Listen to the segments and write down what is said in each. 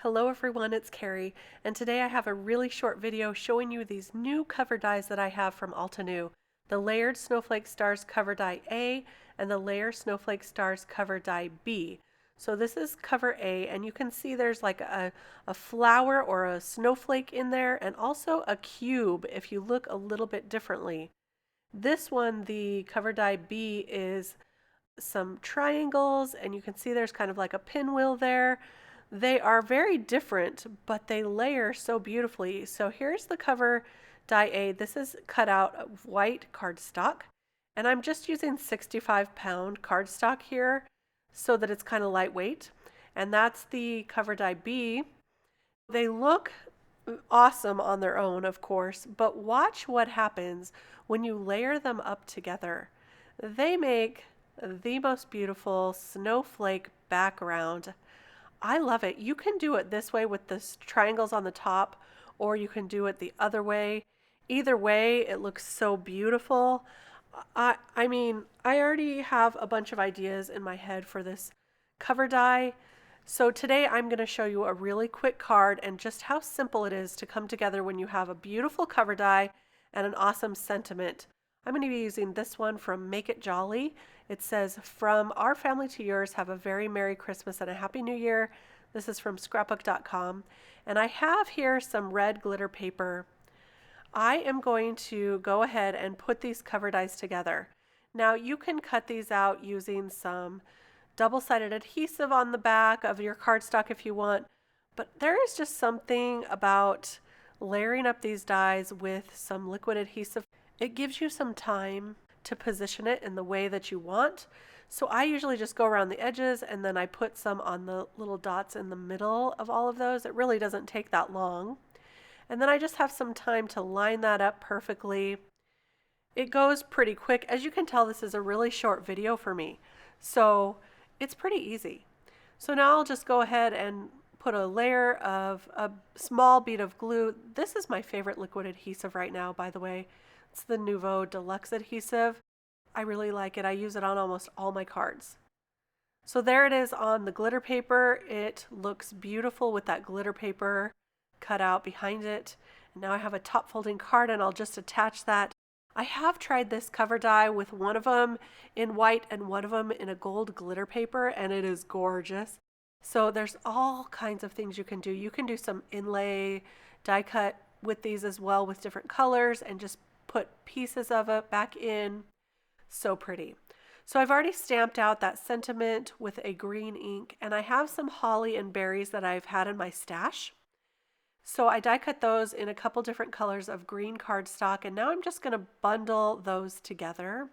Hello everyone, it's Kari, and today I have a really short video showing you these new cover dies that I have from Altenew. The Layered Snowflake Stars Cover Die A and the Layered Snowflake Stars Cover Die B. So this is cover A, and you can see there's like a flower or a snowflake in there, and also a cube if you look a little bit differently. This one, the cover die B, is some triangles, and you can see there's kind of like a pinwheel there. They are very different, but they layer so beautifully. So here's the cover die A. This is cut out of white cardstock, and I'm just using 65-pound cardstock here so that it's kind of lightweight. And that's the cover die B. They look awesome on their own, of course, but watch what happens when you layer them up together. They make the most beautiful snowflake background. I love it. You can do it this way with the triangles on the top, or you can do it the other way. Either way, it looks so beautiful. I mean, I already have a bunch of ideas in my head for this cover die. So today I'm going to show you a really quick card and just how simple it is to come together when you have a beautiful cover die and an awesome sentiment. I'm going to be using this one from Make It Jolly. It says, "From our family to yours, have a very Merry Christmas and a Happy New Year." This is from scrapbook.com. And I have here some red glitter paper. I am going to go ahead and put these cover dies together. Now you can cut these out using some double-sided adhesive on the back of your cardstock if you want, but there is just something about layering up these dies with some liquid adhesive. It gives you some time to position it in the way that you want. So I usually just go around the edges and then I put some on the little dots in the middle of all of those. It really doesn't take that long. And then I just have some time to line that up perfectly. It goes pretty quick. As you can tell, this is a really short video for me, so it's pretty easy. So now I'll just go ahead and put a layer of a small bead of glue. This is my favorite liquid adhesive right now, by the way. It's the Nuvo Deluxe adhesive. I really like it. I use it on almost all my cards. So there it is on the glitter paper. It looks beautiful with that glitter paper cut out behind it. And now I have a top folding card, and I'll just attach that. I have tried this cover die with one of them in white and one of them in a gold glitter paper, and it is gorgeous. So there's all kinds of things you can do. You can do some inlay die cut with these as well with different colors and just put pieces of it back in. So pretty. So I've already stamped out that sentiment with a green ink, and I have some holly and berries that I've had in my stash. So I die cut those in a couple different colors of green cardstock, and now I'm just going to bundle those together.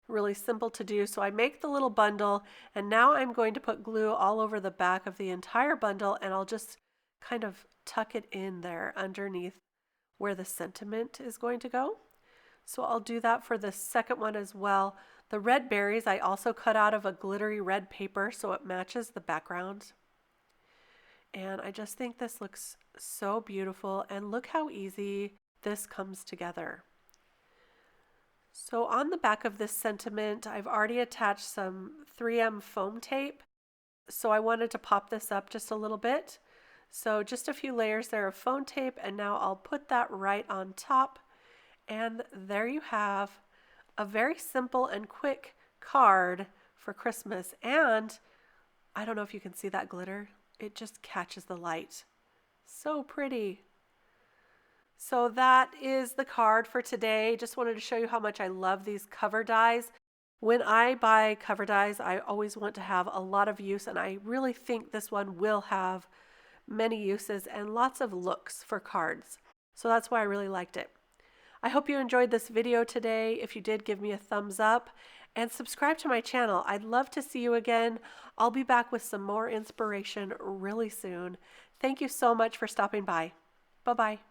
Really simple to do. So I make the little bundle, and now I'm going to put glue all over the back of the entire bundle, and I'll just kind of tuck it in there underneath where the sentiment is going to go. So I'll do that for the second one as well. The red berries I also cut out of a glittery red paper so it matches the background. And I just think this looks so beautiful, and look how easy this comes together. So on the back of this sentiment, I've already attached some 3M foam tape. So I wanted to pop this up just a little bit. So just a few layers there of foam tape, and now I'll put that right on top. And there you have a very simple and quick card for Christmas. And I don't know if you can see that glitter. It just catches the light. So pretty. So that is the card for today. Just wanted to show you how much I love these cover dies. When I buy cover dies, I always want to have a lot of use, and I really think this one will have many uses and lots of looks for cards. So that's why I really liked it. I hope you enjoyed this video today. If you did, give me a thumbs up and subscribe to my channel. I'd love to see you again. I'll be back with some more inspiration really soon. Thank you so much for stopping by. Bye-bye.